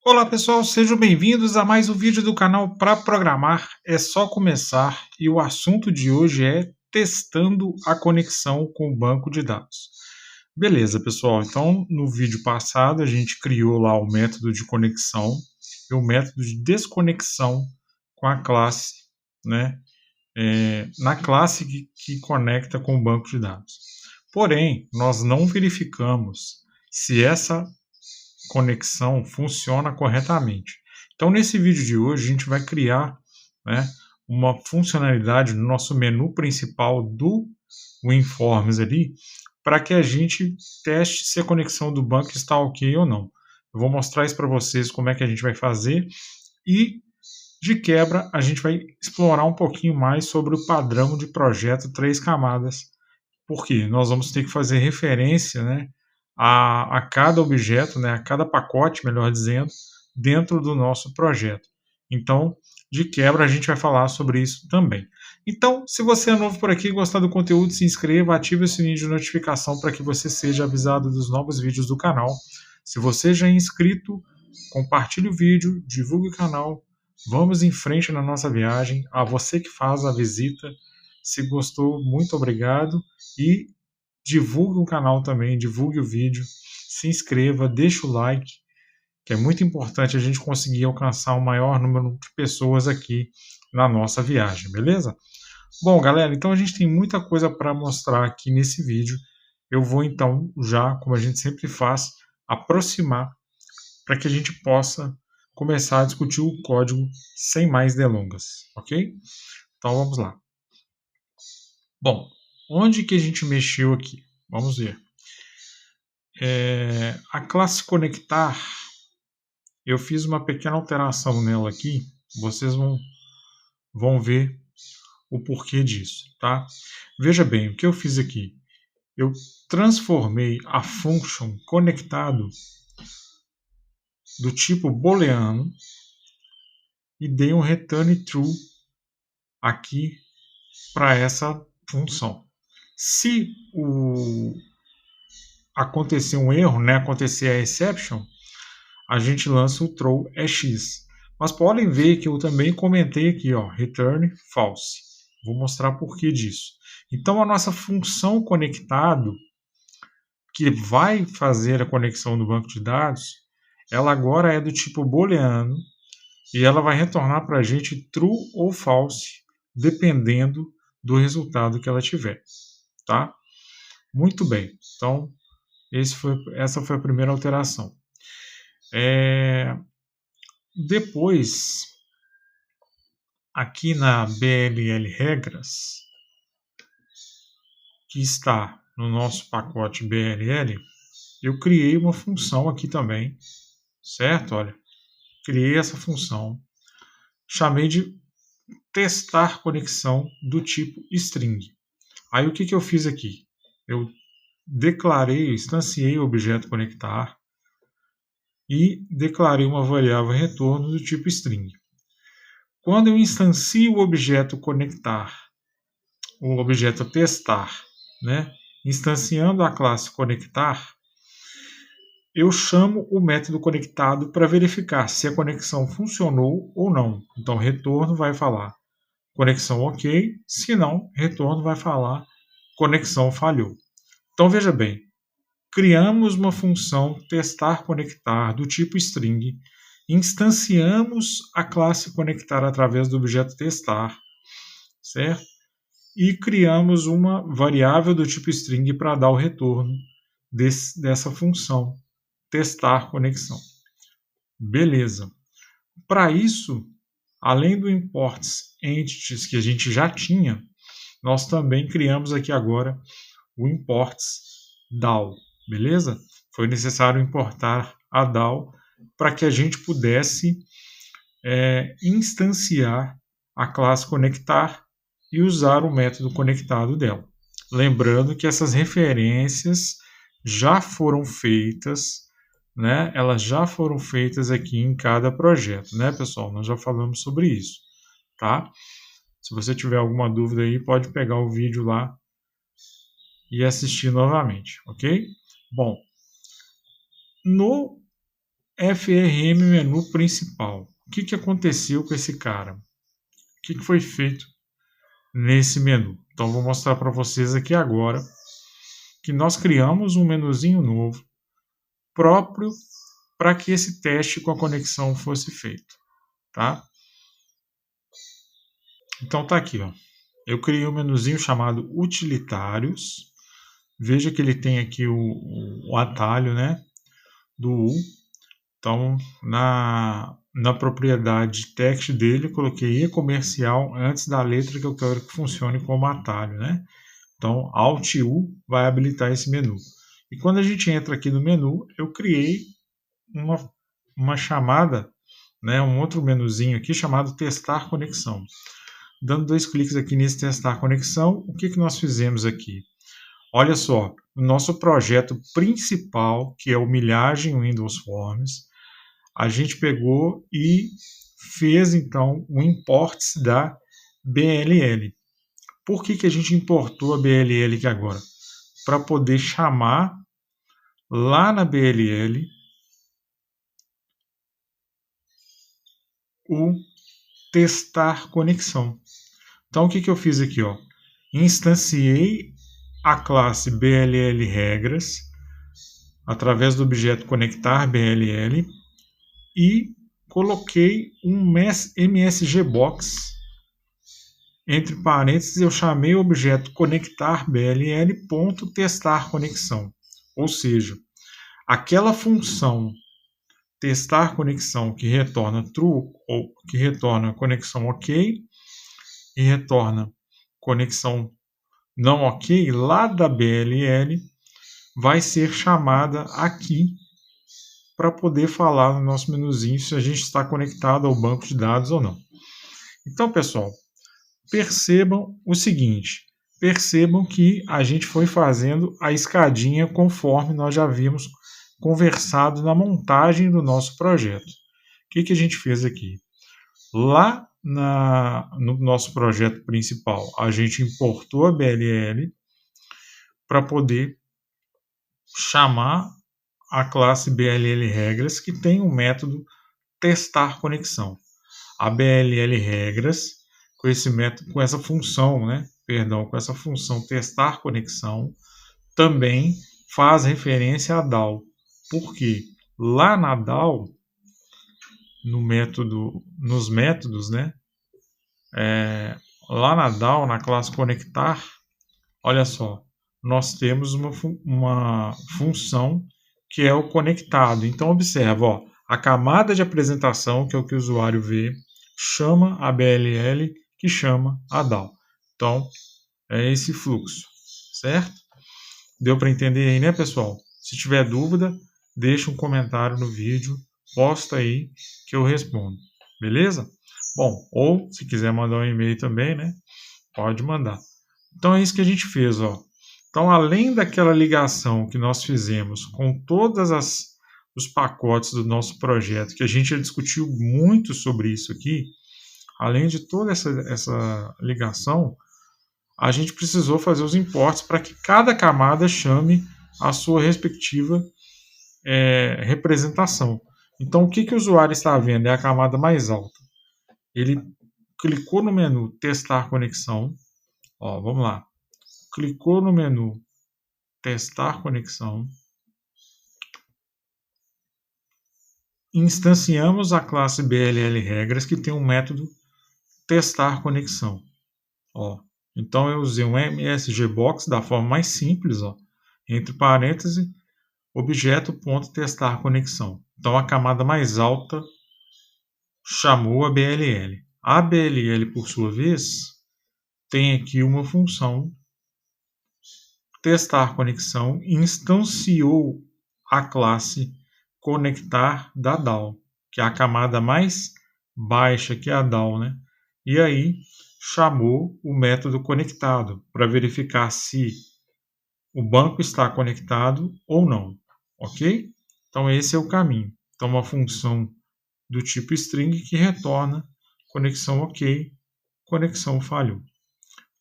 Olá pessoal, sejam bem-vindos a mais um vídeo do canal Para Programar é só começar e o assunto de hoje é testando a conexão com o banco de dados. Beleza, pessoal, então no vídeo passado a gente criou lá o método de conexão e o método de desconexão com a classe, né? Na classe que conecta com o banco de dados. Porém, nós não verificamos se essa conexão funciona corretamente. Então, nesse vídeo de hoje, a gente vai criar, né, uma funcionalidade no nosso menu principal do WinForms ali, para que a gente teste se a conexão do banco está ok ou não. Eu vou mostrar isso para vocês como é que a gente vai fazer e, de quebra, a gente vai explorar um pouquinho mais sobre o padrão de projeto 3 camadas, porque nós vamos ter que fazer referência, né, a cada objeto, né, a cada pacote, melhor dizendo, dentro do nosso projeto. Então, de quebra, a gente vai falar sobre isso também. Então, se você é novo por aqui e gostar do conteúdo, se inscreva, ative o sininho de notificação para que você seja avisado dos novos vídeos do canal. Se você já é inscrito, compartilhe o vídeo, divulgue o canal. Vamos em frente na nossa viagem. A você que faz a visita, se gostou, muito obrigado. E divulgue o canal também, divulgue o vídeo, se inscreva, deixe o like, que é muito importante a gente conseguir alcançar o maior número de pessoas aqui na nossa viagem, beleza? Bom, galera, então a gente tem muita coisa para mostrar aqui nesse vídeo. Eu vou então já, como a gente sempre faz, aproximar para que a gente possa começar a discutir o código sem mais delongas, ok? Então vamos lá. Bom, onde que a gente mexeu aqui? Vamos ver. A classe conectar, eu fiz uma pequena alteração nela aqui, vocês vão ver o porquê disso, tá? Veja bem, o que eu fiz aqui? Eu transformei a function conectado do tipo booleano e dei um return true aqui para essa função. Se acontecer um erro, né, acontecer a exception, a gente lança o throw é x. Mas podem ver que eu também comentei aqui, ó, return false. Vou mostrar por que disso. Então a nossa função conectado, que vai fazer a conexão do banco de dados, ela agora é do tipo booleano e ela vai retornar para a gente true ou false, dependendo do resultado que ela tiver, tá? Muito bem. Então essa foi a primeira alteração. Depois, aqui na BLL Regras, que está no nosso pacote BLL, eu criei uma função aqui também, certo? Olha, criei essa função, chamei de testar conexão do tipo string. Aí o que eu fiz aqui? Eu instanciei o objeto conectar e declarei uma variável retorno do tipo string. Quando eu instancio o objeto conectar, o objeto testar, né, instanciando a classe conectar, eu chamo o método conectado para verificar se a conexão funcionou ou não. Então, retorno vai falar conexão ok, se não, retorno vai falar conexão falhou. Então, veja bem, criamos uma função testar conectar do tipo string, instanciamos a classe conectar através do objeto testar, certo? E criamos uma variável do tipo string para dar o retorno dessa função testar conexão. Beleza. Para isso, além do imports entities que a gente já tinha, nós também criamos aqui agora o imports DAO, beleza? Foi necessário importar a DAO para que a gente pudesse instanciar a classe conectar e usar o método conectado dela. Lembrando que essas referências já foram feitas, né? Elas já foram feitas aqui em cada projeto, né, pessoal? Nós já falamos sobre isso, tá? Se você tiver alguma dúvida aí, pode pegar o vídeo lá e assistir novamente, ok? Bom, no FRM menu principal. O que aconteceu com esse cara? O que foi feito nesse menu? Então, vou mostrar para vocês aqui agora que nós criamos um menuzinho novo próprio para que esse teste com a conexão fosse feito, tá? Então tá aqui, ó. Eu criei um menuzinho chamado Utilitários. Veja que ele tem aqui o atalho, né, do U. Então, na propriedade text dele, eu coloquei e-comercial antes da letra que eu quero que funcione como atalho, né? Então, Alt U vai habilitar esse menu. E quando a gente entra aqui no menu, eu criei uma chamada, né, um outro menuzinho aqui chamado testar conexão. Dando 2 cliques aqui nesse testar conexão, o que nós fizemos aqui? Olha só, o nosso projeto principal, que é o Milhagem Windows Forms, a gente pegou e fez então o import da BLL. Por que a gente importou a BLL aqui agora? Para poder chamar lá na BLL o testar conexão. Então o que eu fiz aqui? Ó? Instanciei a classe BLL regras através do objeto conectar BLL e coloquei um MSGBox. Entre parênteses, eu chamei o objeto conectar BLL.testar conexão. Ou seja, aquela função testar conexão que retorna true ou que retorna conexão ok e retorna conexão não ok lá da BLL vai ser chamada aqui para poder falar no nosso menuzinho se a gente está conectado ao banco de dados ou não. Então, pessoal, percebam o seguinte, percebam que a gente foi fazendo a escadinha conforme nós já havíamos conversado na montagem do nosso projeto. O que a gente fez aqui? Lá no nosso projeto principal, a gente importou a BLL para poder chamar a classe BLL regras, que tem um método testar conexão. A BLL regras, com esse método, com essa função, com essa função testar conexão, também faz referência a DAO. Por quê? Lá na DAO, nos métodos, lá na DAO, na classe conectar, olha só, nós temos uma função que é o conectado. Então, observa, ó, a camada de apresentação, que é o que o usuário vê, chama a BLL, que chama a DAO. Então, é esse fluxo, certo? Deu para entender aí, né, pessoal? Se tiver dúvida, deixa um comentário no vídeo, posta aí que eu respondo, beleza? Bom, ou se quiser mandar um e-mail também, né, pode mandar. Então é isso que a gente fez, ó. Então, além daquela ligação que nós fizemos com todas os pacotes do nosso projeto, que a gente já discutiu muito sobre isso aqui, além de toda essa ligação, a gente precisou fazer os importes para que cada camada chame a sua respectiva representação. Então, o que o usuário está vendo é a camada mais alta. Ele clicou no menu testar conexão. Ó, vamos lá. Clicou no menu testar conexão. Instanciamos a classe BLL regras que tem um método testar conexão. Ó, então eu usei um MSGBox da forma mais simples, ó, entre parênteses, objeto.testar conexão. Então a camada mais alta chamou a BLL. A BLL, por sua vez, tem aqui uma função testar conexão e instanciou a classe conectar da DAO, que é a camada mais baixa que é a DAO, né? E aí chamou o método conectado para verificar se o banco está conectado ou não, ok? Então esse é o caminho. Então uma função do tipo string que retorna conexão ok, conexão falhou.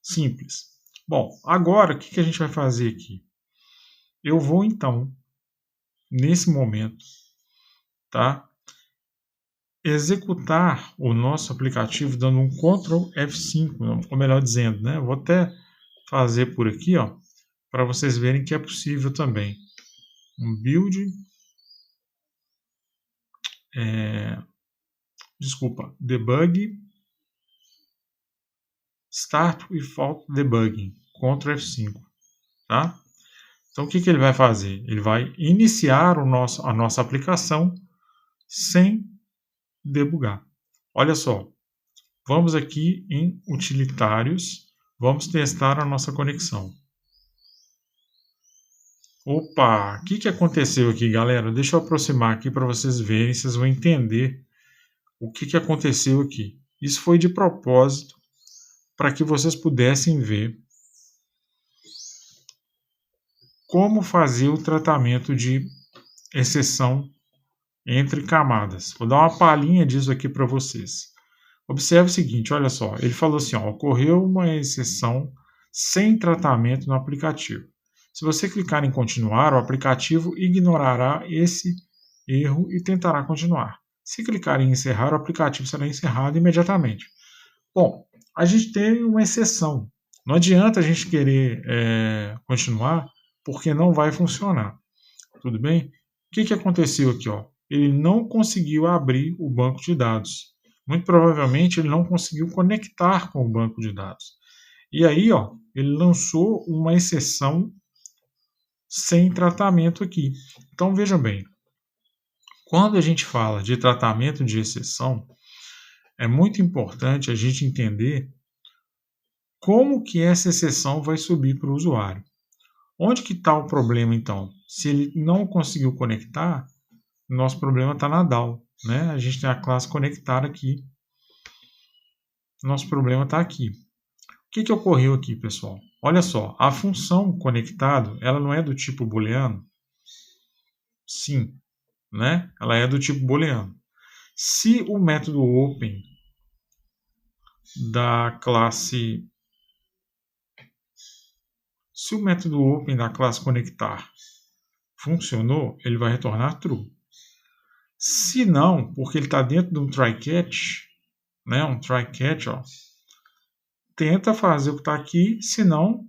Simples. Bom, agora o que a gente vai fazer aqui? Eu vou então, nesse momento, tá? Executar o nosso aplicativo dando um Ctrl F5, ou melhor dizendo, né? Vou até fazer por aqui, ó, para vocês verem que é possível também. Um build, debug, start without debugging, Ctrl F5, tá? Então, o que ele vai fazer? Ele vai iniciar a nossa aplicação sem debugar. Olha só, vamos aqui em utilitários, vamos testar a nossa conexão. Opa, o que aconteceu aqui, galera? Deixa eu aproximar aqui para vocês verem, vocês vão entender o que aconteceu aqui. Isso foi de propósito para que vocês pudessem ver como fazer o tratamento de exceção entre camadas. Vou dar uma palhinha disso aqui para vocês. Observe o seguinte, olha só, ele falou assim, ó, ocorreu uma exceção sem tratamento no aplicativo. Se você clicar em continuar, o aplicativo ignorará esse erro e tentará continuar. Se clicar em encerrar, o aplicativo será encerrado imediatamente. Bom, a gente tem uma exceção. Não adianta a gente querer continuar, porque não vai funcionar. Tudo bem? O que aconteceu aqui? Ó? Ele não conseguiu abrir o banco de dados. Muito provavelmente ele não conseguiu conectar com o banco de dados. E aí, ó, ele lançou uma exceção sem tratamento aqui. Então vejam bem, quando a gente fala de tratamento de exceção, é muito importante a gente entender como que essa exceção vai subir para o usuário. Onde que está o problema então? Se ele não conseguiu conectar, nosso problema está na DAO, né? A gente tem a classe conectar aqui. Nosso problema está aqui. O que ocorreu aqui, pessoal? Olha só, a função conectado, ela não é do tipo booleano? Sim, né? Ela é do tipo booleano. Se o método open da classe conectar funcionou, ele vai retornar true. Se não, porque ele está dentro de um try-catch, né? Um try-catch, ó, tenta fazer o que está aqui, se não,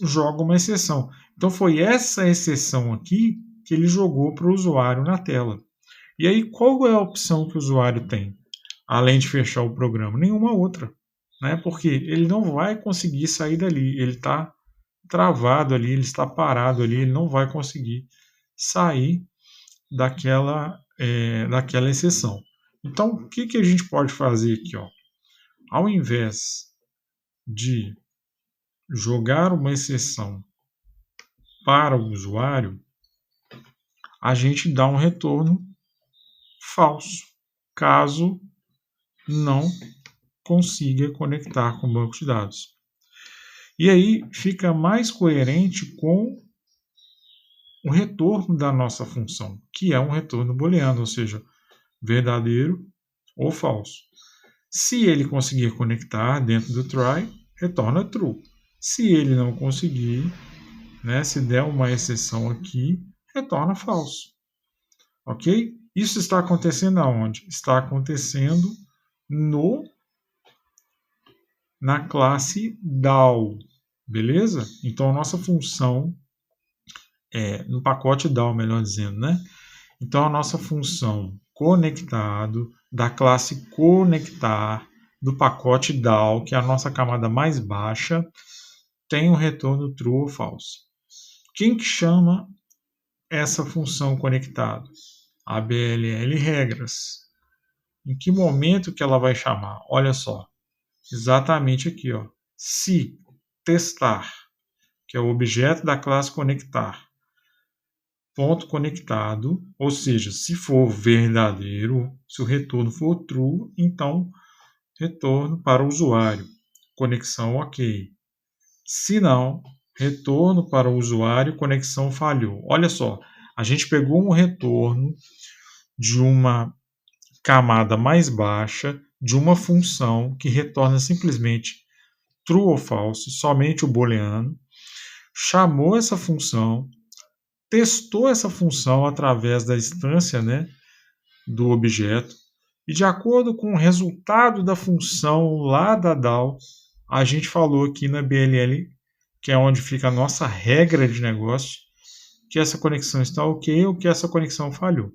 joga uma exceção. Então foi essa exceção aqui que ele jogou para o usuário na tela. E aí qual é a opção que o usuário tem? Além de fechar o programa? Nenhuma outra. Né? Porque ele não vai conseguir sair dali. Ele está travado ali, ele está parado ali, ele não vai conseguir sair daquela exceção. Então, o que a gente pode fazer aqui? Ó? Ao invés de jogar uma exceção para o usuário, a gente dá um retorno falso, caso não consiga conectar com o banco de dados. E aí fica mais coerente com o retorno da nossa função, que é um retorno booleano, ou seja, verdadeiro ou falso. Se ele conseguir conectar dentro do try, retorna true. Se ele não conseguir, né, se der uma exceção aqui, retorna falso. Ok? Isso está acontecendo aonde? Está acontecendo na classe DAO. Beleza? Então a nossa função no pacote DAO, melhor dizendo, né? Então a nossa função conectado da classe conectar do pacote DAO, que é a nossa camada mais baixa, tem um retorno true ou false. Quem que chama essa função conectado? ABLL regras. Em que momento que ela vai chamar? Olha só, exatamente aqui, ó. Se testar, que é o objeto da classe conectar, ponto conectado, ou seja, se for verdadeiro, se o retorno for true, então retorno para o usuário, conexão ok. Se não, retorno para o usuário, conexão falhou. Olha só, a gente pegou um retorno de uma camada mais baixa, de uma função que retorna simplesmente true ou false, somente o booleano, chamou essa função, testou essa função através da instância, né, do objeto e de acordo com o resultado da função lá da DAO, a gente falou aqui na BLL, que é onde fica a nossa regra de negócio, que essa conexão está ok ou que essa conexão falhou.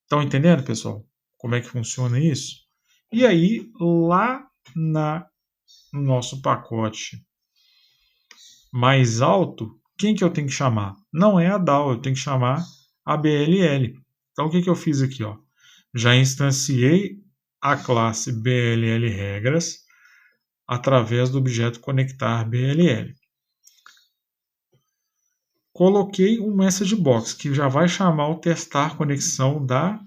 Estão entendendo, pessoal? Como é que funciona isso? E aí, lá no nosso pacote mais alto, quem que eu tenho que chamar? Não é a DAO, eu tenho que chamar a BLL. Então, o que eu fiz aqui? Ó? Já instanciei a classe BLL regras através do objeto conectar BLL. Coloquei um message box que já vai chamar o testar conexão da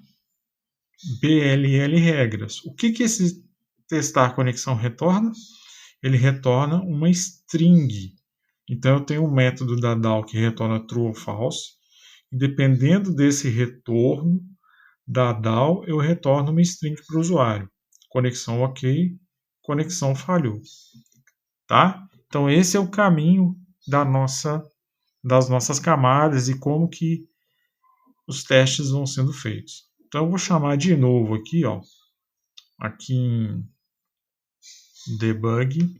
BLL regras. O que esse testar conexão retorna? Ele retorna uma string. Então eu tenho um método da DAO que retorna true ou false. E dependendo desse retorno da DAO, eu retorno uma string para o usuário. Conexão ok, conexão falhou. Tá? Então esse é o caminho das nossas camadas e como que os testes vão sendo feitos. Então eu vou chamar de novo aqui, ó, aqui em debug,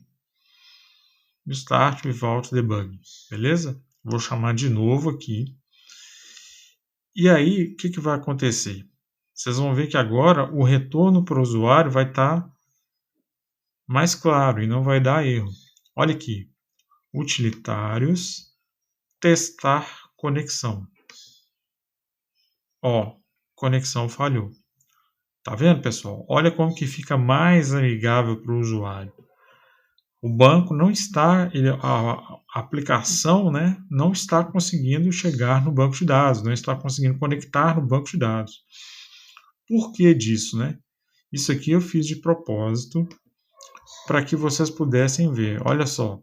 start without debug, beleza? Vou chamar de novo aqui. E aí, o que vai acontecer? Vocês vão ver que agora o retorno para o usuário vai estar mais claro e não vai dar erro. Olha aqui, utilitários, testar conexão. Ó, conexão falhou. Tá vendo, pessoal? Olha como que fica mais amigável para o usuário. O banco não está, a aplicação, né, não está conseguindo chegar no banco de dados, não está conseguindo conectar no banco de dados. Por que disso, né? Isso aqui eu fiz de propósito para que vocês pudessem ver. Olha só,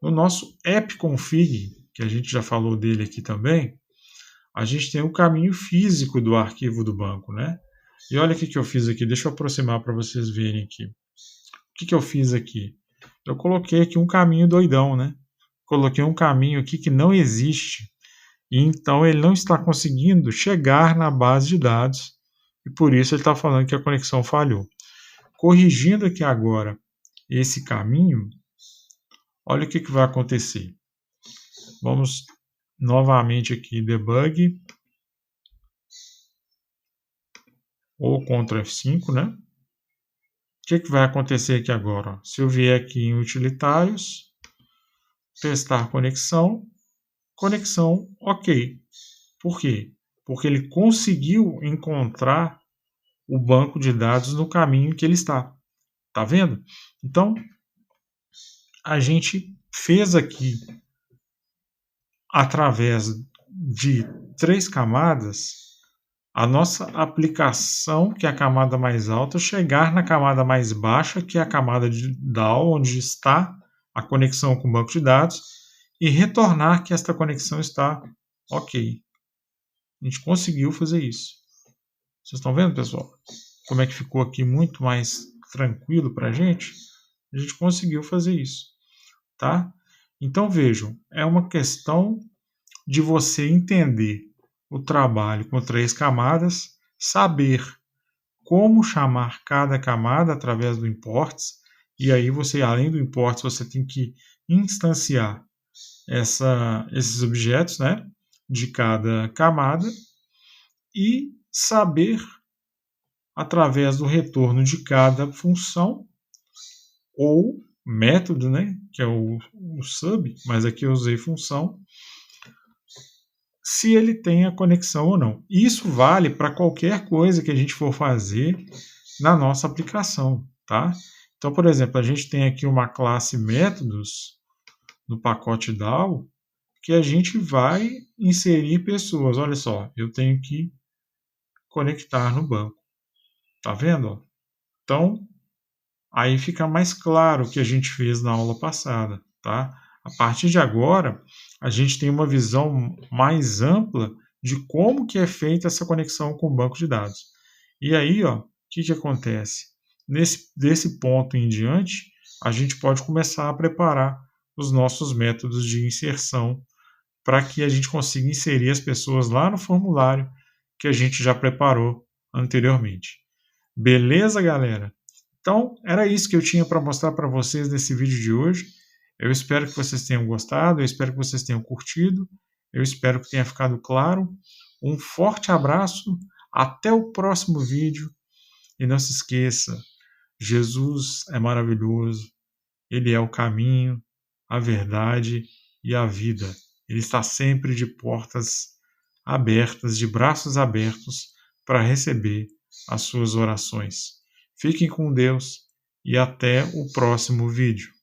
no nosso app config, que a gente já falou dele aqui também, a gente tem o caminho físico do arquivo do banco, né? E olha o que eu fiz aqui, deixa eu aproximar para vocês verem aqui. O que eu fiz aqui? Eu coloquei aqui um caminho doidão, né? Coloquei um caminho aqui que não existe. E então ele não está conseguindo chegar na base de dados. E por isso ele está falando que a conexão falhou. Corrigindo aqui agora esse caminho, olha o que vai acontecer. Vamos novamente aqui, debug. Ou Ctrl F5, né? O que vai acontecer aqui agora? Se eu vier aqui em utilitários, testar conexão, conexão ok. Por quê? Porque ele conseguiu encontrar o banco de dados no caminho que ele está. Tá vendo? Então, a gente fez aqui, através de 3 camadas, a nossa aplicação, que é a camada mais alta, chegar na camada mais baixa, que é a camada de DAO, onde está a conexão com o banco de dados, e retornar que esta conexão está ok. A gente conseguiu fazer isso. Vocês estão vendo, pessoal? Como é que ficou aqui muito mais tranquilo para a gente? A gente conseguiu fazer isso, tá? Então vejam, é uma questão de você entender o trabalho com 3 camadas, saber como chamar cada camada através do imports, e aí você, além do imports, você tem que instanciar esses objetos, né, de cada camada, e saber, através do retorno de cada função, ou método, né, que é o sub, mas aqui eu usei função, se ele tem a conexão ou não. Isso vale para qualquer coisa que a gente for fazer na nossa aplicação, tá? Então, por exemplo, a gente tem aqui uma classe métodos no pacote DAO que a gente vai inserir pessoas. Olha só, eu tenho que conectar no banco. Tá vendo? Então, aí fica mais claro o que a gente fez na aula passada, tá? A partir de agora, a gente tem uma visão mais ampla de como que é feita essa conexão com o banco de dados. E aí, ó, o que acontece? Desse ponto em diante, a gente pode começar a preparar os nossos métodos de inserção para que a gente consiga inserir as pessoas lá no formulário que a gente já preparou anteriormente. Beleza, galera? Então, era isso que eu tinha para mostrar para vocês nesse vídeo de hoje. Eu espero que vocês tenham gostado, eu espero que vocês tenham curtido, eu espero que tenha ficado claro. Um forte abraço, até o próximo vídeo e não se esqueça, Jesus é maravilhoso, Ele é o caminho, a verdade e a vida. Ele está sempre de portas abertas, de braços abertos para receber as suas orações. Fiquem com Deus e até o próximo vídeo.